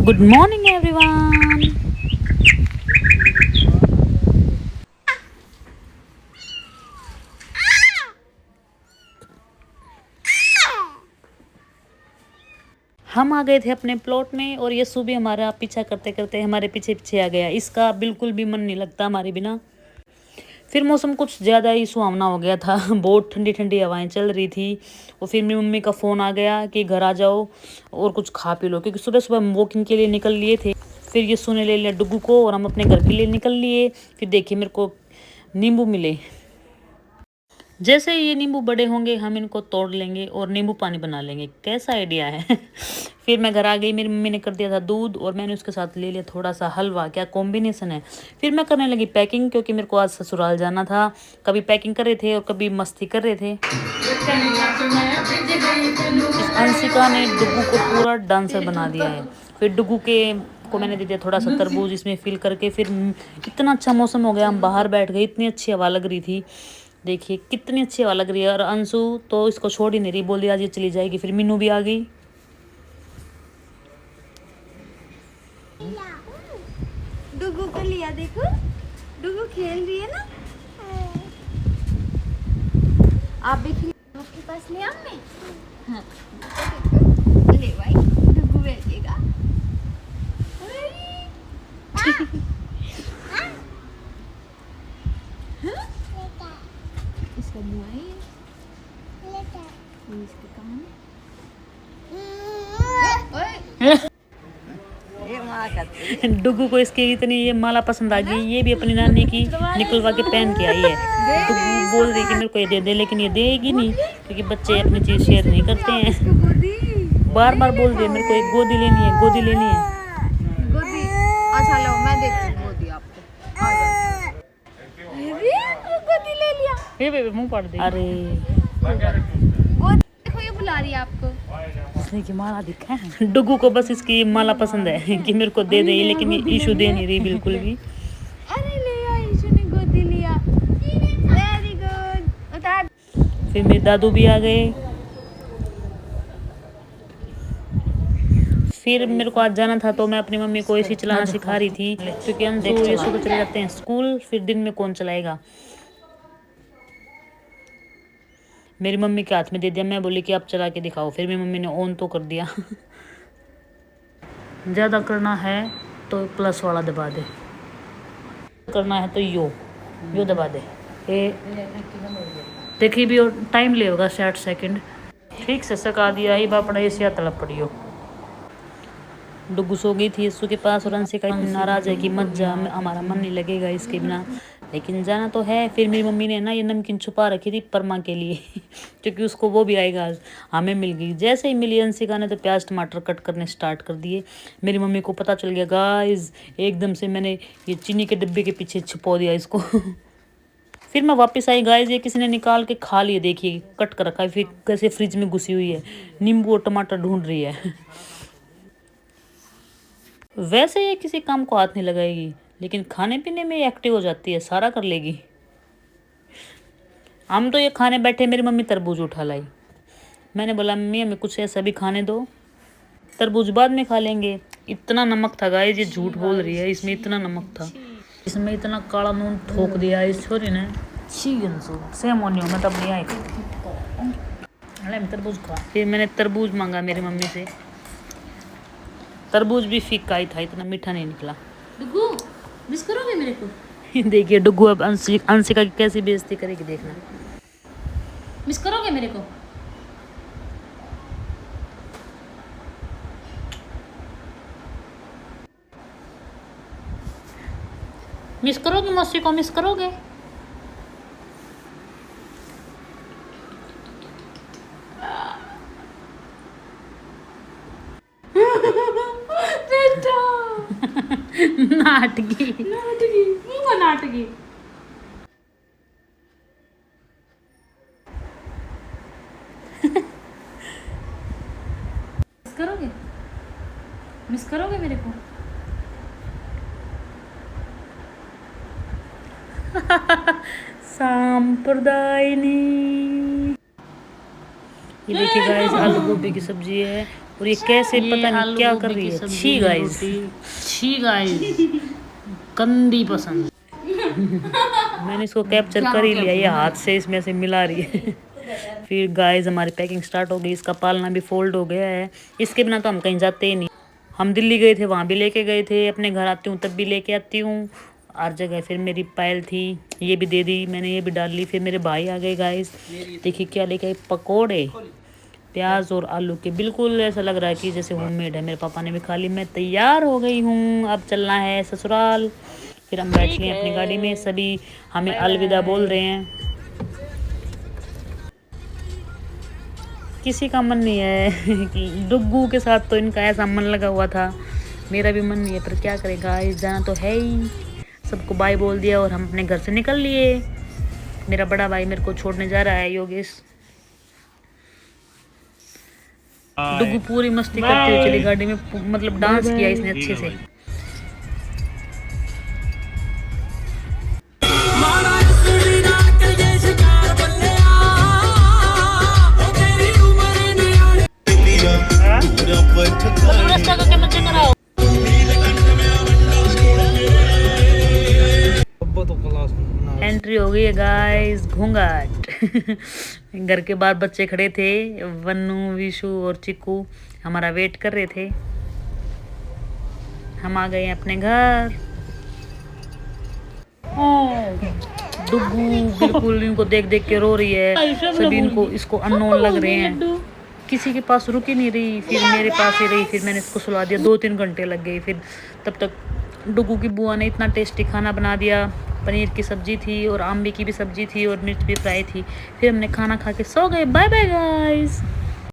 Good morning everyone. हम आ गए थे अपने प्लॉट में और ये सुबह हमारा पीछा करते करते हमारे पीछे पीछे आ गया। इसका बिल्कुल भी मन नहीं लगता हमारे बिना। फिर मौसम कुछ ज़्यादा ही सुहावना हो गया था। बहुत ठंडी ठंडी हवाएं चल रही थी। और फिर मेरी मम्मी का फ़ोन आ गया कि घर आ जाओ और कुछ खा पी लो, क्योंकि सुबह सुबह हम वॉकिंग के लिए निकल लिए थे। फिर ये सोने ले लिया डुगू को और हम अपने घर के लिए निकल लिए। फिर देखिए मेरे को नींबू मिले। जैसे ही ये नींबू बड़े होंगे हम इनको तोड़ लेंगे और नींबू पानी बना लेंगे। कैसा आइडिया है। फिर मैं घर आ गई, मेरी मम्मी ने कर दिया था दूध और मैंने उसके साथ ले लिया थोड़ा सा हलवा। क्या कॉम्बिनेशन है। फिर मैं करने लगी पैकिंग, क्योंकि मेरे को आज ससुराल जाना था। कभी पैकिंग कर रहे थे और कभी मस्ती कर रहे थे। इस अंशिका ने डुगू को पूरा डांसर बना दिया है। फिर डुगू के को मैंने दे दिया थोड़ा सा तरबूज इसमें फिल करके। फिर इतना अच्छा मौसम हो गया, हम बाहर बैठ गए, इतनी अच्छी हवा लग रही थी। देखिए कितनी अच्छी हवा लग रही है। और अंशु तो इसको छोड़ ही नहीं रही, बोल दिया आज ये चली जाएगी। फिर मीनू भी आ गई। डुगू को लिया, देखो डुगू खेल रही है ना। आप भी खेल आपके पास ले आऊं हाँ। ले भाई डुगू बैठेगा। इसका मुंह है ये इसके कान डुगू को इसकी इतनी ये माला पसंद आ गई। ये भी अपनी नानी की निकलवा के पहन के आई है। डुगू बोल रही कि मेरे को ये दे दे, लेकिन ये देगी नहीं, क्योंकि बच्चे अपनी चीज शेयर नहीं करते हैं। बार बार बोल रही है मेरे को एक गोदी लेनी है, गोदी लेनी है। गोदी अच्छा लो मैं देती हूँ गोदी आपको। आ जाओ। अरे गोदी ले लिया। ये मुंह पड़ दे। अरे गोदी देखो ये बुला रही है आपको। इसने की माला दिखा है। डुगू को बस इसकी माला पसंद है कि मेरे को दे दे, लेकिन ये ईशू दे नहीं रही बिल्कुल भी। अरे लिया ईशू ने गोदी लिया। Very good. उतार। फिर मेरे दादू भी आ गए। फिर मेरे को आज जाना था तो मैं अपनी मम्मी को ऐसे चलाना सिखा रही थी, क्योंकि अंशु ये सुबह चले जाते हैं स्कूल। फिर दिन में कौन चलाएगा। मेरी मम्मी के हाथ में दे दिया। मैं बोली कि आप चला के दिखाओ। फिर मेरी मम्मी ने ऑन तो कर दिया। ज़्यादा करना है तो प्लस वाला दबा दे, करना है तो यो दबा दे। ये देखिए भी टाइम लेगा 60 सेकंड। ठीक से सका दिया ही बापड़ा ऐसे तड़प पड़ी हो। डुगू सो गई थी यस्सु के पास और अंशिका नाराज है कि मत जा, हमारा मन नहीं लगेगा इसके बिना, लेकिन जाना तो है। फिर मेरी मम्मी ने ना ये नमकीन छुपा रखी थी परमा के लिए। क्योंकि उसको वो भी आएगा आज। हमें मिल गई। जैसे ही मिली अंशिका ने तो प्याज टमाटर कट करने स्टार्ट कर दिए। मेरी मम्मी को पता चल गया गाइस, एकदम से मैंने ये चीनी के डिब्बे के पीछे छुपा दिया इसको। फिर मैं वापस आई गाइस, ये किसी ने निकाल के खा लिए। देखिए कट कर रखा है, फिर कैसे फ्रिज में घुसी हुई है। नींबू और टमाटर ढूंढ रही है। वैसे ये किसी काम को हाथ नहीं लगाएगी, लेकिन खाने पीने में एक्टिव हो जाती है, सारा कर लेगी। हम तो ये खाने बैठे, मेरी मम्मी तरबूज उठा लाई। मैंने बोला मम्मी हमें कुछ ऐसा भी खाने दो, तरबूज बाद में खा लेंगे। इतना नमक था गाइस, ये झूठ बोल रही है, इसमें इतना नमक था। इसमें इतना काला नून ठोक दिया इस छोरी ने। सेम होनी मैं तब नहीं आई। तरबूज खा। फिर मैंने तरबूज मांगा मेरी मम्मी से। तरबूज भी फीका ही था, इतना मीठा नहीं निकला। डुगू मिस करोगे मेरे को। देखिए डुगू अब अंशिका की कैसी बेइज्जती करेगी, देखना। मिस करोगे मेरे को। मिस करोगे मौसी को, मिस करोगे। बेटा नाटकी नाटकी मुंह नाटकी। मिस करोगे मेरे को। सांप्रदायिनी। ये देखिए गाइस आलू गोभी की सब्जी है और ये कैसे ये पता नहीं आलू क्या गोभी कर रही की है। सब्जी छी में गाइस, रोटी। छी गाइस, गंदी पसंद। मैंने इसको कैप्चर कर ही लिया, ये हाथ से इसमें से मिला रही है। फिर गाइस हमारी पैकिंग स्टार्ट हो गई, इसका पालना भी फोल्ड हो गया है। इसके बिना तो हम कहीं जाते ही नहीं। हम दिल्ली गए थे, वहाँ भी लेके गए थे, अपने घर आती हूँ तब भी लेके आती हूँ हर जगह। फिर मेरी पायल थी, ये भी दे दी मैंने, ये भी डाल ली। फिर मेरे भाई आ गए गाइस, देखिए क्या लेके आए, पकोड़े प्याज और आलू के, बिल्कुल ऐसा लग रहा है कि जैसे होममेड है। मेरे पापा ने भी खा ली, मैं तैयार हो गई हूँ, अब चलना है ससुराल। फिर हम बैठ गए अपनी गाड़ी में, सभी हमें अलविदा बोल रहे हैं। किसी का मन नहीं है डुग्गू के साथ तो इनका ऐसा मन लगा हुआ था, मेरा भी मन नहीं है, पर क्या करेगा, इस जाना तो है ही। सबको बाय बोल दिया और हम अपने घर से निकल लिए। मेरा बड़ा भाई मेरे को छोड़ने जा रहा है, योगेश। डुग्गू पूरी मस्ती करते हुए चली गाड़ी में, मतलब डांस किया इसने अच्छे से। एंट्री हो गई है गाइस, घूंघट। घर के बाहर बच्चे खड़े थे, वन्नू, विशु और चिक्कू हमारा वेट कर रहे थे। हम आ गए अपने घर। डुग्गू बिल्कुल इनको देख देख के रो रही है, सभी इनको इसको अननोन लग रहे हैं, किसी के पास रुक ही नहीं रही। फिर मेरे पास ही रही, फिर मैंने इसको सुला दिया, 2-3 घंटे लग गए। फिर तब तक डुग्गू की बुआ ने इतना टेस्टी खाना बना दिया, पनीर की सब्जी थी और आम्बी की भी सब्जी थी और मिर्च भी फ्राई थी। फिर हमने खाना खा के सो गए। Bye bye guys.